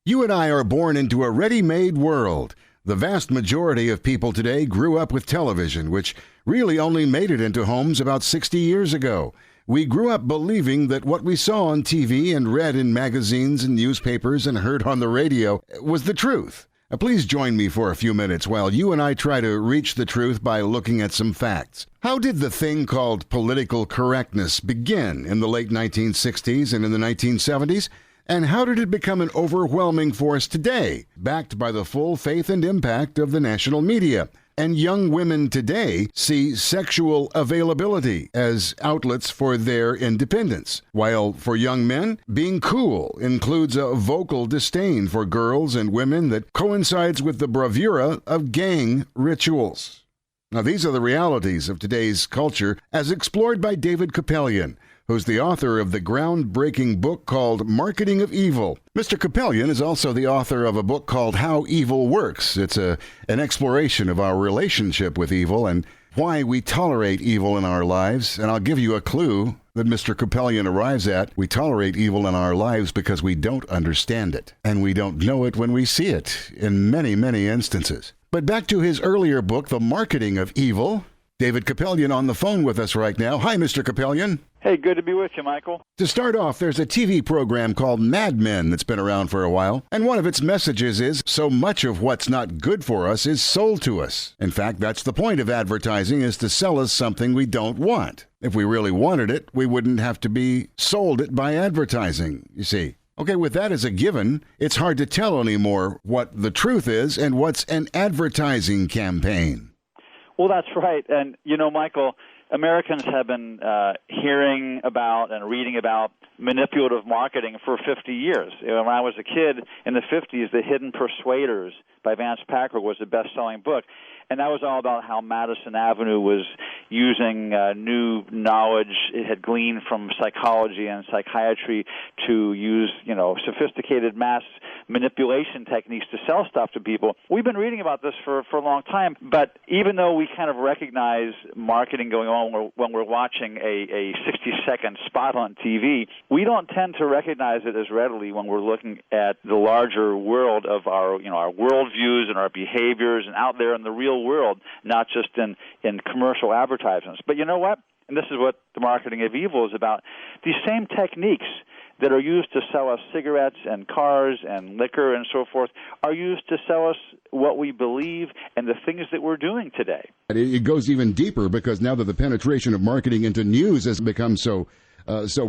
You and I are born into a ready-made world. The vast majority of people today grew up with television, which really only made it into homes about 60 years ago. We grew up believing that what we saw on TV and read in magazines and newspapers and heard on the radio was the truth. Please join me for a few minutes while you and I try to reach the truth by looking at some facts. How did the thing called political correctness begin in the late 1960s and in the 1970s? And how did it become an overwhelming force today, backed by the full faith and impact of the national media? And young women today see sexual availability as outlets for their independence, while for young men, being cool includes a vocal disdain for girls and women that coincides with the bravura of gang rituals. Now, these are the realities of today's culture as explored by David Capellion, who's the author of the groundbreaking book called Marketing of Evil. Mr. Capellion is also the author of a book called How Evil Works. It's an exploration of our relationship with evil and why we tolerate evil in our lives. And I'll give you a clue that Mr. Capellion arrives at. We tolerate evil in our lives because we don't understand it. And we don't know it when we see it in many, many instances. But back to his earlier book, The Marketing of Evil. David Capellion on the phone with us right now. Hi, Mr. Capellion. Hey, good to be with you, Michael. To start off, there's a TV program called Mad Men that's been around for a while, and one of its messages is, so much of what's not good for us is sold to us. In fact, that's the point of advertising, is to sell us something we don't want. If we really wanted it, we wouldn't have to be sold it by advertising, you see. Okay, with that as a given, it's hard to tell anymore what the truth is and what's an advertising campaign. Well, that's right. And, you know, Michael, Americans have been hearing about and reading about manipulative marketing for 50 years. You know, when I was a kid in the 50s, The Hidden Persuaders by Vance Packard was the best-selling book. And that was all about how Madison Avenue was using new knowledge it had gleaned from psychology and psychiatry to use, you know, sophisticated mass manipulation techniques to sell stuff to people. We've been reading about this for a long time, but even though we kind of recognize marketing going on when we're watching a 60-second spot on TV, we don't tend to recognize it as readily when we're looking at the larger world of our, you know, our worldviews and our behaviors and out there in the real world, not just in commercial advertisements. But you know what? And this is what the marketing of evil is about. These same techniques that are used to sell us cigarettes and cars and liquor and so forth are used to sell us what we believe and the things that we're doing today. It goes even deeper because now that the penetration of marketing into news has become so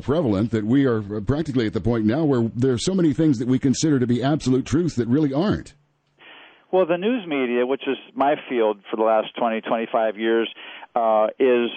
prevalent that we are practically at the point now where there are so many things that we consider to be absolute truths that really aren't. Well, the news media, which is my field for the last 20, 25 years, is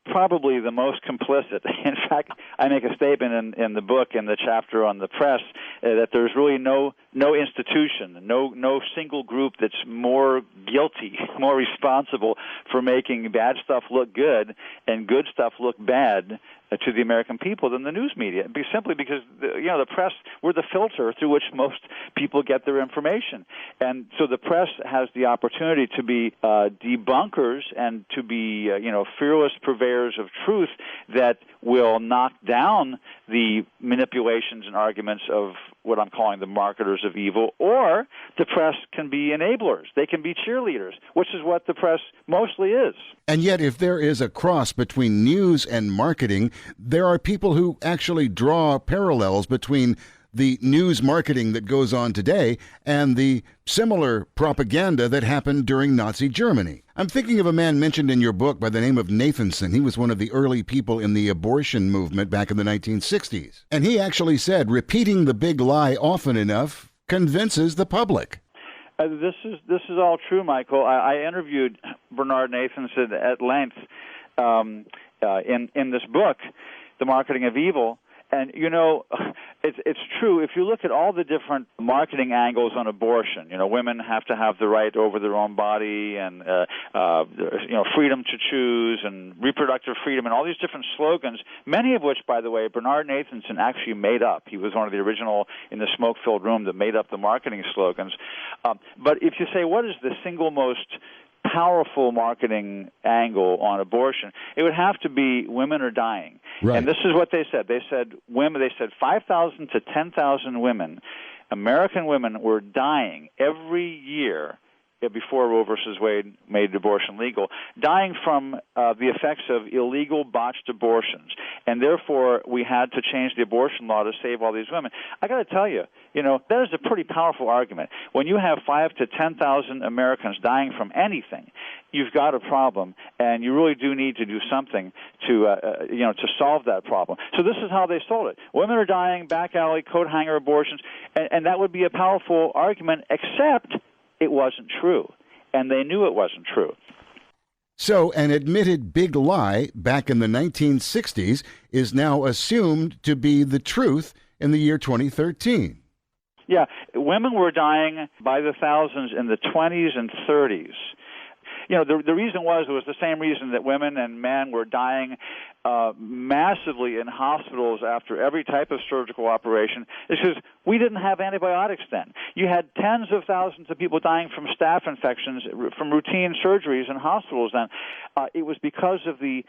probably the most complicit. In fact, I make a statement in the book, in the chapter on the press, that there's really no institution, no single group that's more guilty, more responsible for making bad stuff look good and good stuff look bad to the American people than the news media, simply because the press, we're the filter through which most people get their information. And so the press has the opportunity to be debunkers and to be fearless purveyors of truth that will knock down the manipulations and arguments of what I'm calling the marketers of evil, or the press can be enablers. They can be cheerleaders, which is what the press mostly is. And yet, if there is a cross between news and marketing, there are people who actually draw parallels between the news marketing that goes on today and the similar propaganda that happened during Nazi Germany. I'm thinking of a man mentioned in your book by the name of Nathanson. He was one of the early people in the abortion movement back in the 1960s. And he actually said, repeating the big lie often enough convinces the public. This is all true, Michael. I interviewed Bernard Nathanson at length in this book, The Marketing of Evil. And, it's true. If you look at all the different marketing angles on abortion, women have to have the right over their own body and, freedom to choose and reproductive freedom and all these different slogans, many of which, by the way, Bernard Nathanson actually made up. He was one of the original in the smoke-filled room that made up the marketing slogans. But if you say, what is the single most powerful marketing angle on abortion, it would have to be women are dying. Right. And this is what they said. They said 5,000 to 10,000 women American women were dying every year before Roe versus Wade made abortion legal, dying from the effects of illegal botched abortions. And therefore, we had to change the abortion law to save all these women. I got to tell you, that is a pretty powerful argument. When you have 5,000 to 10,000 Americans dying from anything, you've got a problem, and you really do need to do something to solve that problem. So this is how they sold it. Women are dying, back alley, coat hanger abortions, and that would be a powerful argument, except it wasn't true, and they knew it wasn't true. So an admitted big lie back in the 1960s is now assumed to be the truth in the year 2013. Yeah, women were dying by the thousands in the 20s and 30s. The reason was the same reason that women and men were dying massively in hospitals after every type of surgical operation. It's because we didn't have antibiotics then. You had tens of thousands of people dying from staph infections from routine surgeries in hospitals then. It was because of the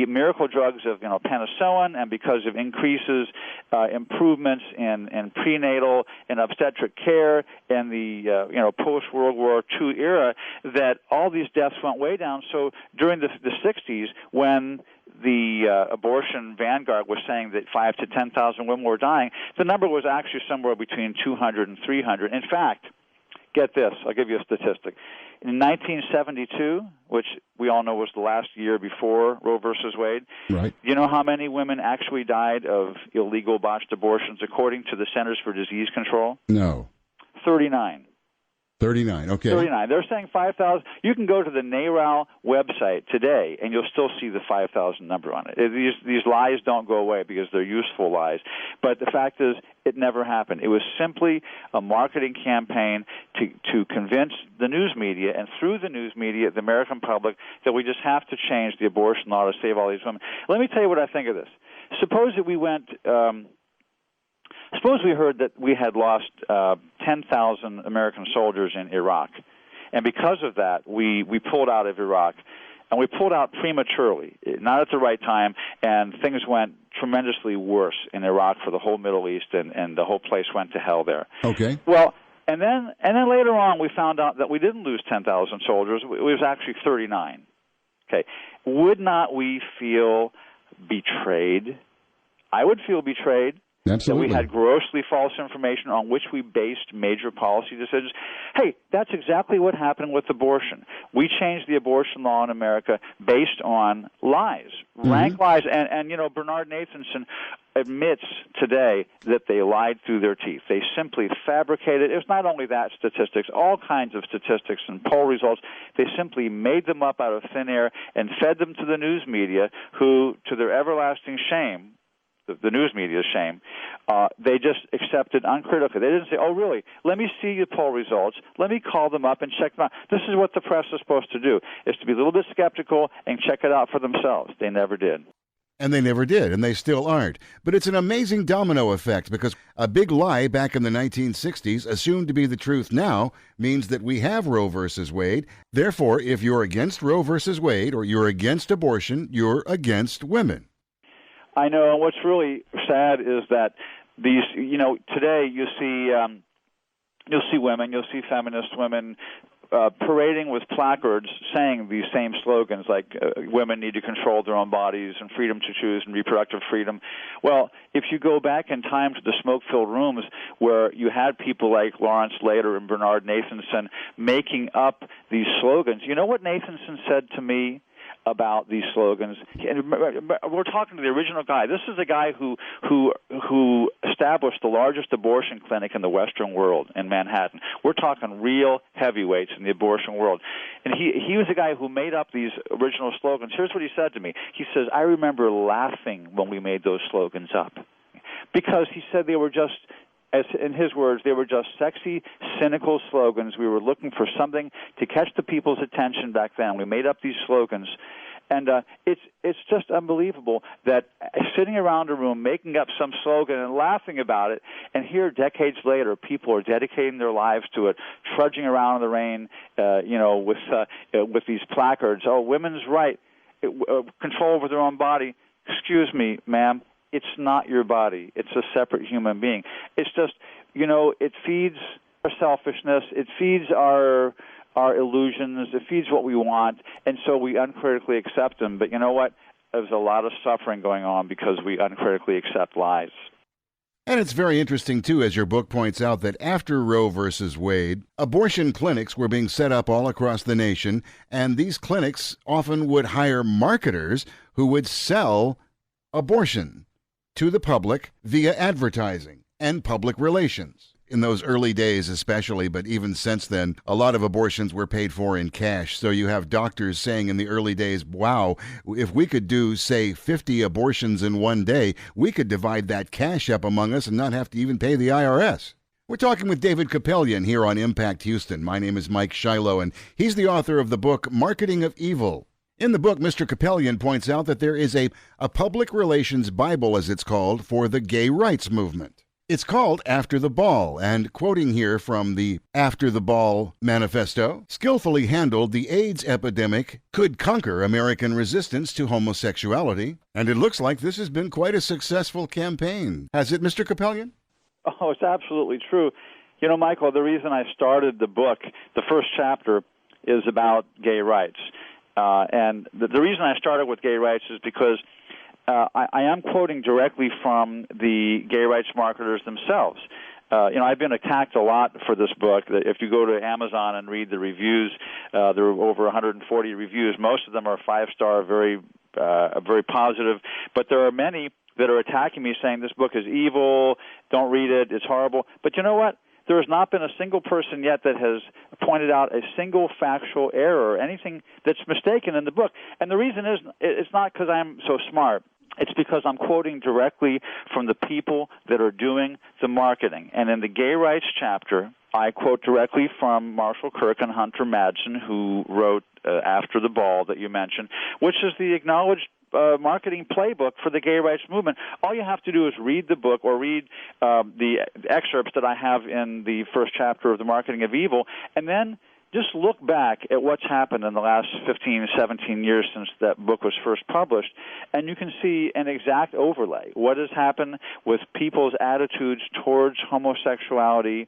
miracle drugs of penicillin, and because of increases, improvements in prenatal and obstetric care in the post World War II era, that all these deaths went way down. So during the 60s, when the abortion vanguard was saying that 5,000 to 10,000 women were dying, the number was actually somewhere between 200 and 300. In fact, get this, I'll give you a statistic. In 1972, which we all know was the last year before Roe versus Wade, right? You know how many women actually died of illegal botched abortions according to the Centers for Disease Control? No. 39. 39, okay. 39. They're saying 5,000. You can go to the NARAL website today, and you'll still see the 5,000 number on it. These lies don't go away because they're useful lies. But the fact is, it never happened. It was simply a marketing campaign to convince the news media, and through the news media, the American public, that we just have to change the abortion law to save all these women. Let me tell you what I think of this. Suppose that we went... Suppose we heard that we had lost 10,000 American soldiers in Iraq, and because of that, we pulled out of Iraq, and we pulled out prematurely, not at the right time, and things went tremendously worse in Iraq for the whole Middle East, and the whole place went to hell there. Okay. Well, and then later on, we found out that we didn't lose 10,000 soldiers; it was actually 39. Okay, would not we feel betrayed? I would feel betrayed. Absolutely. That we had grossly false information on which we based major policy decisions. Hey, that's exactly what happened with abortion. We changed the abortion law in America based on lies, rank lies. And Bernard Nathanson admits today that they lied through their teeth. They simply fabricated. It was not only that statistics, all kinds of statistics and poll results. They simply made them up out of thin air and fed them to the news media, who, to their everlasting shame, the news media's shame, they just accepted uncritically. They didn't say, oh, really, let me see your poll results. Let me call them up and check them out. This is what the press is supposed to do, is to be a little bit skeptical and check it out for themselves. They never did. And they never did, and they still aren't. But it's an amazing domino effect, because a big lie back in the 1960s, assumed to be the truth now, means that we have Roe versus Wade. Therefore, if you're against Roe versus Wade, or you're against abortion, you're against women. I know, and what's really sad is that these, today you'll see women, you'll see feminist women parading with placards saying these same slogans like women need to control their own bodies and freedom to choose and reproductive freedom. Well, if you go back in time to the smoke-filled rooms where you had people like Lawrence Lader and Bernard Nathanson making up these slogans, you know what Nathanson said to me about these slogans? And we're talking to the original guy. This is a guy who established the largest abortion clinic in the Western world in Manhattan. We're talking real heavyweights in the abortion world. And he was the guy who made up these original slogans. Here's what he said to me. He says, I remember laughing when we made those slogans up, because he said they were just, as in his words, they were just sexy, cynical slogans. We were looking for something to catch the people's attention back then. We made up these slogans. And it's just unbelievable that sitting around a room making up some slogan and laughing about it, and here decades later people are dedicating their lives to it, trudging around in the rain, with these placards. Oh, women's right, control over their own body. Excuse me, ma'am. It's not your body. It's a separate human being. It's just, it feeds our selfishness, it feeds our illusions, it feeds what we want, and so we uncritically accept them. But you know what? There's a lot of suffering going on because we uncritically accept lies. And it's very interesting, too, as your book points out, that after Roe versus Wade, abortion clinics were being set up all across the nation, and these clinics often would hire marketers who would sell abortion to the public via advertising and public relations. In those early days especially, but even since then, a lot of abortions were paid for in cash. So you have doctors saying in the early days, wow, if we could do, say, 50 abortions in one day, we could divide that cash up among us and not have to even pay the IRS. We're talking with David Kapelian here on Impact Houston. My name is Mike Shiloh, and he's the author of the book, Marketing of Evil. In the book, Mr. Kapelian points out that there is a public relations Bible, as it's called, for the gay rights movement. It's called After the Ball, and quoting here from the After the Ball manifesto, skillfully handled, the AIDS epidemic could conquer American resistance to homosexuality, and it looks like this has been quite a successful campaign. Has it, Mr. Kapelian? Oh, it's absolutely true. Michael, the reason I started the book, the first chapter, is about gay rights. And the reason I started with gay rights is because I am quoting directly from the gay rights marketers themselves. I've been attacked a lot for this book. If you go to Amazon and read the reviews, there are over 140 reviews. Most of them are 5-star, very positive. But there are many that are attacking me, saying this book is evil, don't read it, it's horrible. But you know what? There has not been a single person yet that has pointed out a single factual error or anything that's mistaken in the book. And the reason is, it's not because I'm so smart. It's because I'm quoting directly from the people that are doing the marketing. And in the gay rights chapter, I quote directly from Marshall Kirk and Hunter Madsen, who wrote After the Ball that you mentioned, which is the acknowledged marketing playbook for the gay rights movement. All you have to do is read the book or read the excerpts that I have in the first chapter of The Marketing of Evil, and then just look back at what's happened in the last 15, 17 years since that book was first published, and you can see an exact overlay. What has happened with people's attitudes towards homosexuality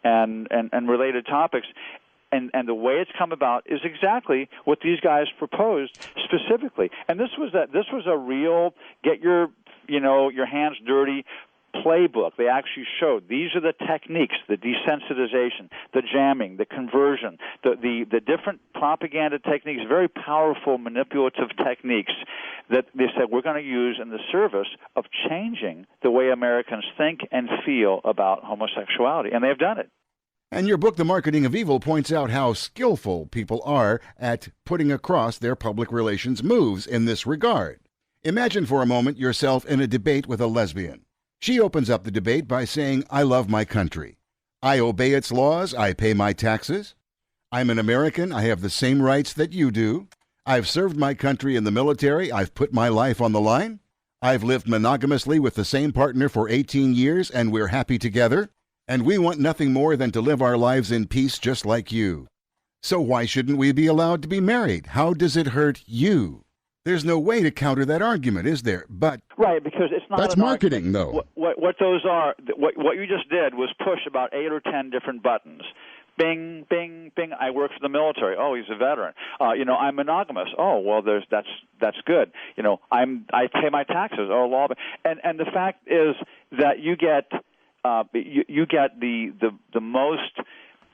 and related topics. And the way it's come about is exactly what these guys proposed specifically. And this was a real get your hands dirty playbook. They actually showed these are the techniques: the desensitization, the jamming, the conversion, the different propaganda techniques, very powerful manipulative techniques that they said we're going to use in the service of changing the way Americans think and feel about homosexuality, and they've done it. And your book, The Marketing of Evil, points out how skillful people are at putting across their public relations moves in this regard. Imagine for a moment yourself in a debate with a lesbian. She opens up the debate by saying, I love my country. I obey its laws. I pay my taxes. I'm an American. I have the same rights that you do. I've served my country in the military. I've put my life on the line. I've lived monogamously with the same partner for 18 years, and we're happy together. And we want nothing more than to live our lives in peace just like you. So why shouldn't we be allowed to be married? How does it hurt you? There's no way to counter that argument, is there? But right, because it's not. That's marketing, though. What those are, what you just did was push about 8 or 10 different buttons. Bing, bing, bing. I work for the military. Oh, he's a veteran. I'm monogamous. Oh, well, that's good. I pay my taxes. Oh, law. And the fact is that you get the most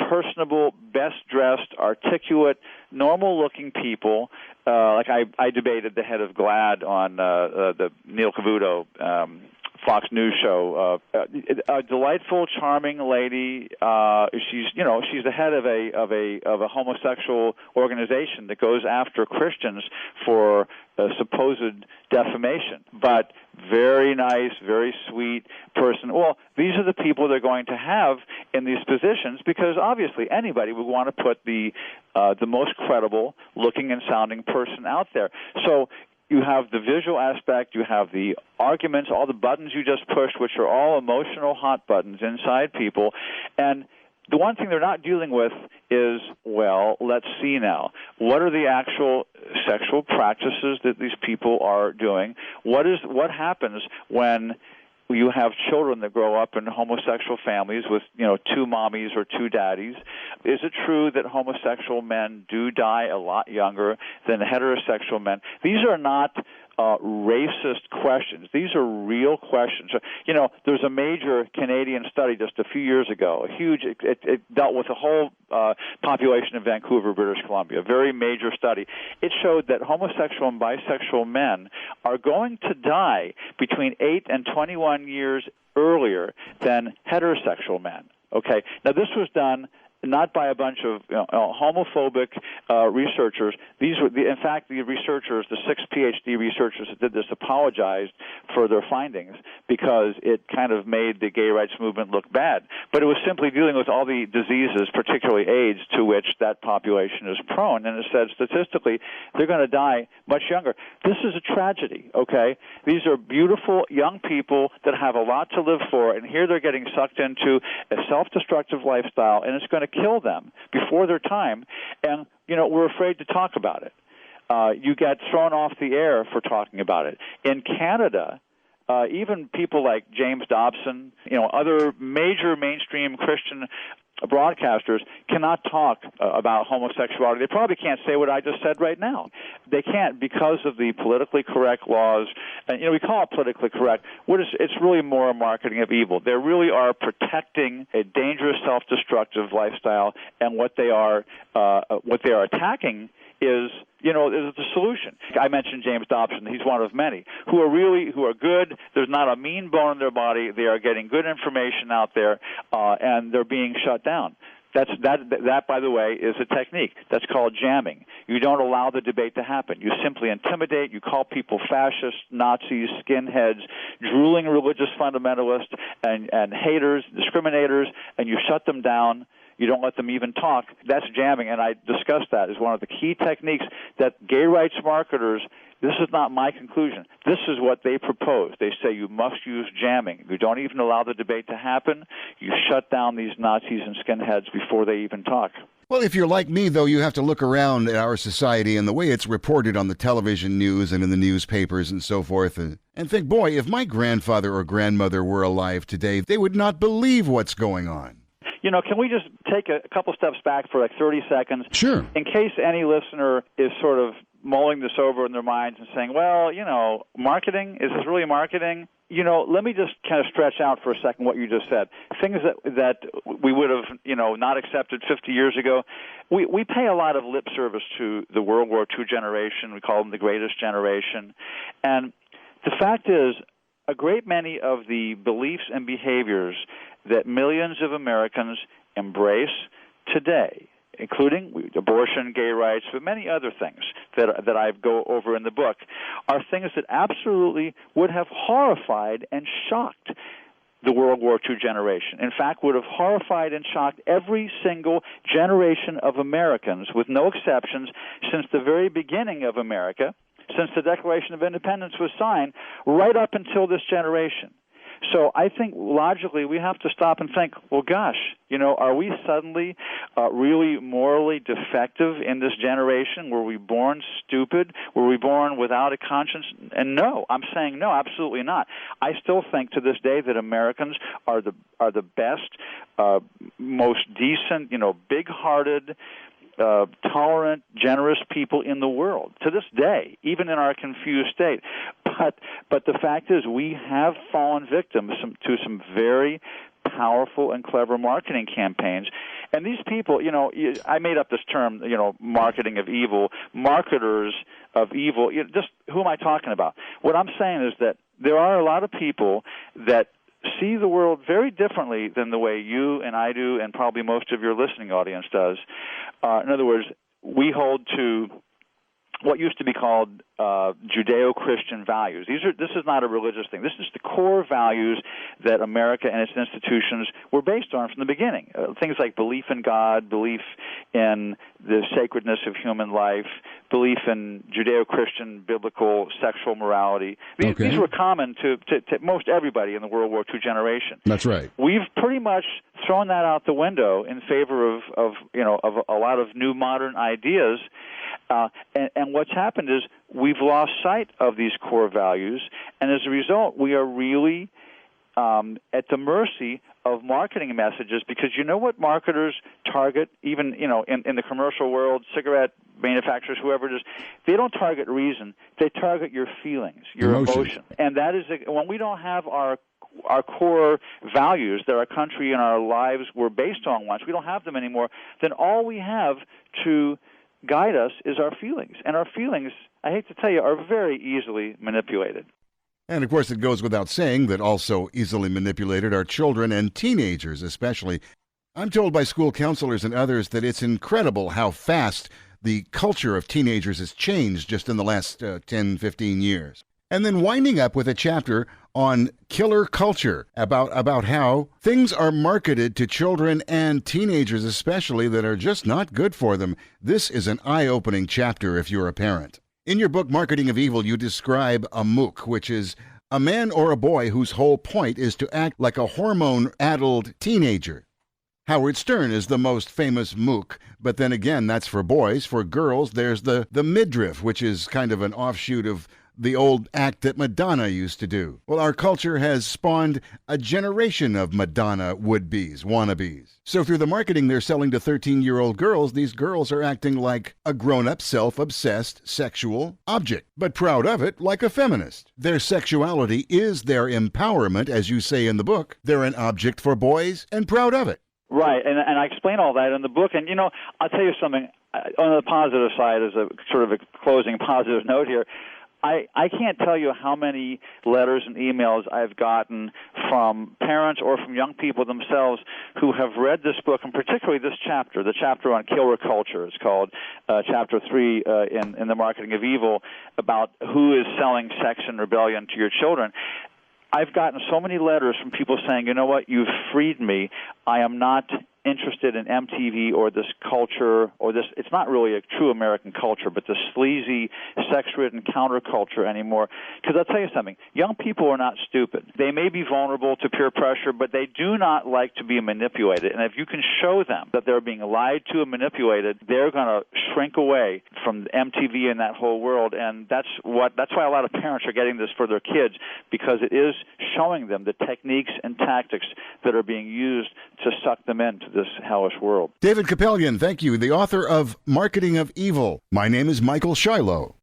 personable, best-dressed, articulate, normal-looking people. Like I debated the head of GLAAD on the Neil Cavuto Fox News show. A delightful, charming lady. She's the head of a homosexual organization that goes after Christians for supposed defamation. But very nice, very sweet person. Well, these are the people they're going to have in these positions because obviously anybody would want to put the most credible looking and sounding person out there. So you have the visual aspect, you have the arguments, all the buttons you just pushed, which are all emotional hot buttons inside people. And the one thing they're not dealing with is, well, let's see now. What are the actual sexual practices that these people are doing? What happens when you have children that grow up in homosexual families with, two mommies or two daddies. Is it true that homosexual men do die a lot younger than heterosexual men? These are not racist questions. These are real questions. There's a major Canadian study just a few years ago, it dealt with the whole population of Vancouver, British Columbia, a very major study. It showed that homosexual and bisexual men are going to die between 8 and 21 years earlier than heterosexual men. Okay, now this was done not by a bunch of homophobic researchers. These were, in fact, the researchers, the 6 PhD researchers that did this, apologized for their findings because it kind of made the gay rights movement look bad. But it was simply dealing with all the diseases, particularly AIDS, to which that population is prone. And it said statistically they're going to die much younger. This is a tragedy, okay? These are beautiful young people that have a lot to live for, and here they're getting sucked into a self-destructive lifestyle, and it's going to kill them before their time, and we're afraid to talk about it. You get thrown off the air for talking about it. In Canada, even people like James Dobson, other major mainstream Christian broadcasters cannot talk about homosexuality. They probably can't say what I just said right now. They can't because of the politically correct laws. And we call it politically correct. It's really more a marketing of evil. They really are protecting a dangerous, self-destructive lifestyle, and what they are attacking is the solution. I mentioned James Dobson. He's one of many who are good. There's not a mean bone in their body. They are getting good information out there, and they're being shut down. That, by the way, is a technique. That's called jamming. You don't allow the debate to happen. You simply intimidate. You call people fascists, Nazis, skinheads, drooling religious fundamentalists, and haters, discriminators, and you shut them down. You don't let them even talk. That's jamming, and I discussed that as one of the key techniques that gay rights marketers, this is not my conclusion, this is what they propose. They say you must use jamming. You don't even allow the debate to happen. You shut down these Nazis and skinheads before they even talk. Well, if you're like me, though, you have to look around at our society and the way it's reported on the television news and in the newspapers and so forth, and think, boy, if my grandfather or grandmother were alive today, they would not believe what's going on. Can we just take a couple steps back for like 30 seconds? Sure. In case any listener is sort of mulling this over in their minds and saying, well, marketing, is this really marketing? Let me just kind of stretch out for a second what you just said. Things that we would have, not accepted 50 years ago. We pay a lot of lip service to the World War II generation. We call them the greatest generation. And the fact is, a great many of the beliefs and behaviors that millions of Americans embrace today, including abortion, gay rights, but many other things that I go over in the book, are things that absolutely would have horrified and shocked the World War II generation. In fact, would have horrified and shocked every single generation of Americans, with no exceptions, since the very beginning of America, since the Declaration of Independence was signed, right up until this generation. So I think logically we have to stop and think, well, gosh, are we suddenly really morally defective in this generation? Were we born stupid? Were we born without a conscience? And no, I'm saying no, absolutely not. I still think to this day that Americans are the best, most decent, big-hearted, tolerant, generous people in the world to this day, even in our confused state. But the fact is, we have fallen victim to some very powerful and clever marketing campaigns. And these people, I made up this term, marketing of evil, marketers of evil. Just who am I talking about? What I'm saying is that there are a lot of people that see the world very differently than the way you and I do, and probably most of your listening audience does. In other words, we hold to what used to be called Judeo-Christian values. This is not a religious thing. This is the core values that America and its institutions were based on from the beginning. Things like belief in God, belief in the sacredness of human life, belief in Judeo-Christian biblical sexual morality. These were common to most everybody in the World War II generation. That's right. We've pretty much thrown that out the window in favor of a lot of new modern ideas. And what's happened is we've lost sight of these core values, and as a result, we are really at the mercy of marketing messages, because you know what marketers target, even in the commercial world, cigarette manufacturers, whoever it is, they don't target reason. They target your feelings, your emotion. And that is, when we don't have our core values that our country and our lives were based on once, we don't have them anymore, then all we have to guide us is our feelings. And our feelings, I hate to tell you, are very easily manipulated. And of course, it goes without saying that also easily manipulated are children and teenagers especially. I'm told by school counselors and others that it's incredible how fast the culture of teenagers has changed just in the last 10, 15 years. And then winding up with a chapter on killer culture, about how things are marketed to children and teenagers especially that are just not good for them. This is an eye-opening chapter if you're a parent. In your book, Marketing of Evil, you describe a mook, which is a man or a boy whose whole point is to act like a hormone-addled teenager. Howard Stern is the most famous mook, but then again, that's for boys. For girls, there's the midriff, which is kind of an offshoot of the old act that Madonna used to do. Well, our culture has spawned a generation of Madonna would-bes, wannabes. So through the marketing they're selling to 13-year-old girls, these girls are acting like a grown-up, self-obsessed sexual object, but proud of it like a feminist. Their sexuality is their empowerment, as you say in the book. They're an object for boys and proud of it. Right, and I explain all that in the book. And, I'll tell you something, on the positive side, as a sort of a closing positive note here, I can't tell you how many letters and emails I've gotten from parents or from young people themselves who have read this book, and particularly this chapter, the chapter on killer culture. It's called Chapter 3 in the Marketing of Evil, about who is selling sex and rebellion to your children. I've gotten so many letters from people saying, you know what, you've freed me. I am not interested in MTV or this culture or this, it's not really a true American culture, but the sleazy, sex-ridden counterculture anymore. Because I'll tell you something, young people are not stupid. They may be vulnerable to peer pressure, but they do not like to be manipulated. And if you can show them that they're being lied to and manipulated, they're going to shrink away from MTV and that whole world. And that's why a lot of parents are getting this for their kids, because it is showing them the techniques and tactics that are being used to suck them into this hellish world. David Kapelian, thank you, the author of Marketing of Evil. My name is Michael Shiloh.